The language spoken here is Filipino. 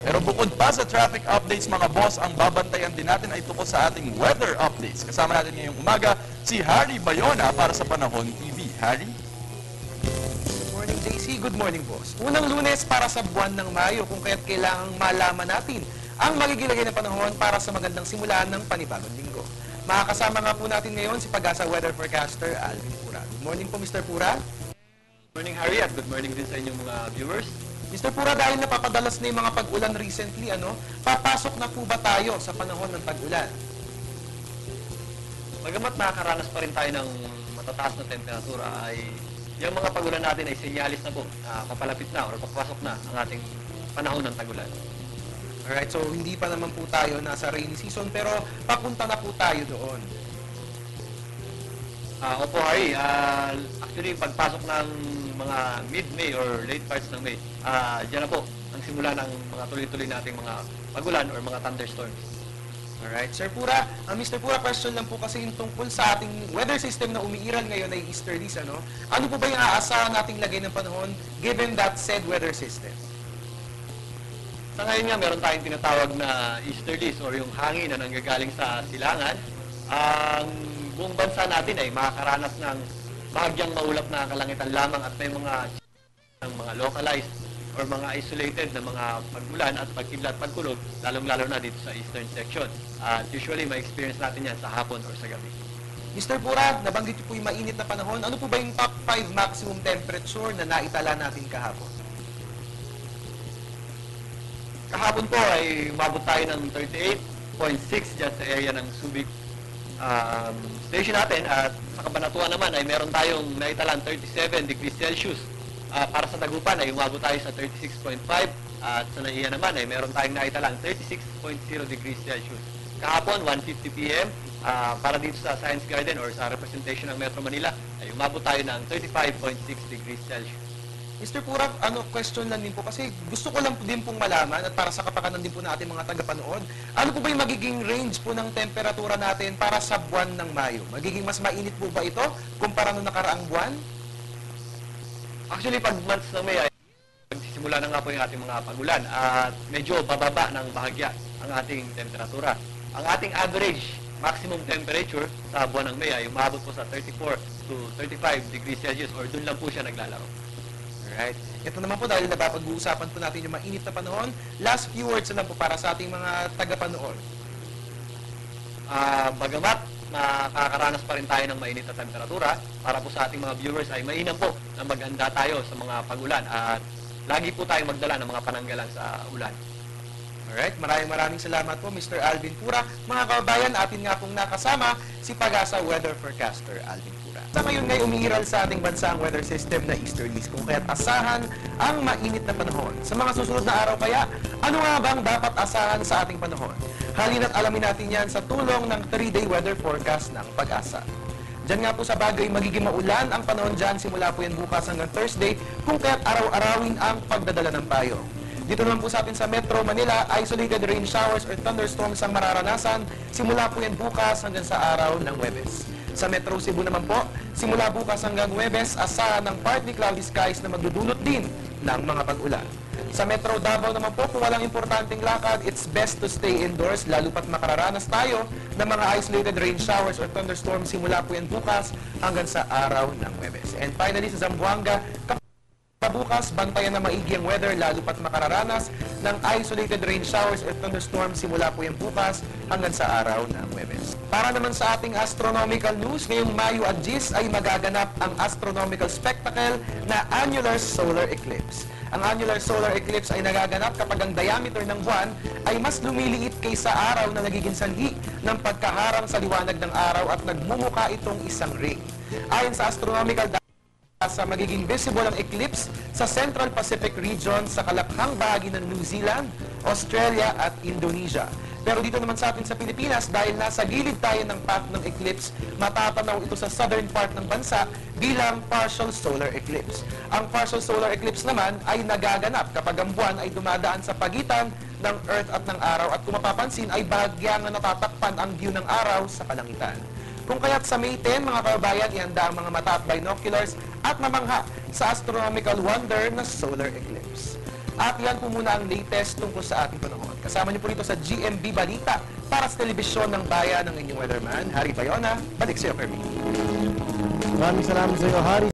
Pero bukod pa sa traffic updates mga boss, ang babantayan din natin ay tungkol sa ating weather updates. Kasama natin ngayong umaga si Harry Bayona para sa Panahon TV. Harry? Good morning, JC. Good morning, boss. Unang Lunes para sa buwan ng Mayo, kung kaya't kailangang malaman natin ang magiging lagay ng panahon para sa magandang simula ng panibagong linggo. Makakasama nga po natin ngayon si Pag-asa Weather Forecaster Alvin Pura. Good morning po, Mr. Pura. Good morning, Harry, at good morning din sa inyong mga viewers. Mr. Pura, dahil napapadalas na yung mga pag-ulan recently, papasok na po ba tayo sa panahon ng pag-ulan? Bagamat nakakaranas pa rin tayo ng matataas na temperatura, ay yung mga pag-ulan natin ay senyalis na po, papalapit na o papasok na ang ating panahon ng tag-ulan. Alright, so hindi pa naman po tayo nasa rainy season, pero papunta na po tayo doon. Opo, Harry, actually pagpasok ng mga mid-May or late parts ng May, dyan na po ang simula ng mga tuloy-tuloy nating mga pag-ulan or mga thunderstorms. Alright, Sir Pura, Mr. Pura, question lang po kasi yung tungkol sa ating weather system na umiiral ngayon ay easterlies, ano? Ano po ba yung aasahan nating lagay ng panahon given that said weather system? Sa ngayon nga, meron tayong tinatawag na easterlies or yung hangin na nanggagaling sa silangan. Ang buong bansa natin ay makakaranas ng bahagyang maulap na kalangitan lamang at may mga localized or mga isolated na mga pag-ulan at pagkidlat pagkulog, lalong-lalo na dito sa eastern section. At usually, ma-experience natin yan sa hapon or sa gabi. Mr. Pura, nabanggit niyo po yung mainit na panahon. Ano po ba yung top 5 maximum temperature na naitala natin kahapon? Kahapon po ay umabot tayo ng 38.6 dyan sa area ng Subic station natin, at sa Cabanatuan naman ay meron tayong naitalang 37 degrees Celsius. Para sa Dagupan ay umabot tayo sa 36.5, at sa Naiya naman ay meron tayong naitalang 36.0 degrees Celsius. Kahapon, 1:50 p.m., para dito sa Science Garden or sa representation ng Metro Manila ay umabot tayo ng 35.6 degrees Celsius. Mr. Pura, question lang din po kasi gusto ko lang din pong malaman at para sa kapakanan din po natin mga tagapanood, ano po ba yung magiging range po ng temperatura natin para sa buwan ng Mayo? Magiging mas mainit po ba ito kumpara nung nakaraang buwan? Actually, pag months ng May ay magsisimula na nga po yung ating mga pagulan at medyo bababa ng bahagya ang ating temperatura. Ang ating average maximum temperature sa buwan ng May ay umabot po sa 34 to 35 degrees Celsius or dun lang po siya naglalaro. Alright. Ito naman po dahil napapag-uusapan po natin yung mainit na panahon. Last few words na lang po para sa ating mga tagapanood. Bagamat nakakaranas pa rin tayo ng mainit na temperatura, para po sa ating mga viewers ay mainam po na maghanda tayo sa mga pagulan at lagi po tayong magdala ng mga pananggalang sa ulan. Alright, maraming salamat po Mr. Alvin Pura. Mga kababayan, atin nga pong nakasama si Pag-asa Weather Forecaster Alvin Pura. Sa ngayon ngay umiiral sa ating bansa ang weather system na easterlies, kung kaya't asahan ang mainit na panahon. Sa mga susunod na araw kaya, ano nga bang dapat asahan sa ating panahon? Halina't alamin natin yan sa tulong ng 3-day weather forecast ng Pag-asa. Diyan nga po sa bagay, magiging maulan ang panahon dyan simula po yan bukas hanggang Thursday, kung kaya't araw-arawin ang pagdadala ng payong. Dito naman po sa atin sa Metro Manila, isolated rain showers or thunderstorms ang mararanasan simula po yan bukas hanggang sa araw ng Huwebes. Sa Metro Cebu naman po, simula bukas hanggang Huwebes, asahan ng partly cloudy skies na magdudulot din ng mga pag-ulan. Sa Metro Davao naman po, kung walang importanteng lakad, it's best to stay indoors, lalo pat makararanas tayo ng mga isolated rain showers or thunderstorms simula po yan bukas hanggang sa araw ng Huwebes. And finally, sa Zamboanga, bukas, bantayan na maigi ang weather, lalo pat makararanas ng isolated rain showers or thunderstorms simula po yan bukas hanggang sa araw ng Huwebes. Para naman sa ating astronomical news, ngayong Mayo at Gis ay magaganap ang astronomical spectacle na annular solar eclipse. Ang annular solar eclipse ay nagaganap kapag ang diameter ng buwan ay mas lumiliit kaysa araw na nagiging sanhi ng pagkaharang sa liwanag ng araw at nagmumukha itong isang ring. Ayon sa astronomical sa magiging visible ang eclipse sa Central Pacific region sa kalakhang bahagi ng New Zealand, Australia at Indonesia. Pero dito naman sa atin sa Pilipinas, dahil nasa gilid tayo ng path ng eclipse, matatanaw ito sa southern part ng bansa bilang partial solar eclipse. Ang partial solar eclipse naman ay nagaganap kapag ang buwan ay dumadaan sa pagitan ng Earth at ng araw at kung mapapansin ay bahagyang na natatakpan ang view ng araw sa kalangitan. Kung kaya't sa May 10, mga kababayan, ihanda ang mga mata at binoculars at mamangha sa astronomical wonder na solar eclipse. At yan po muna ang latest tungkol sa ating panahon. Kasama niyo po rito sa GMB Balita para sa telebisyon ng bayan ng inyong weatherman, Harry Bayona. Balik sa iyo, Kirby. Maraming salamat sa iyo, Harry.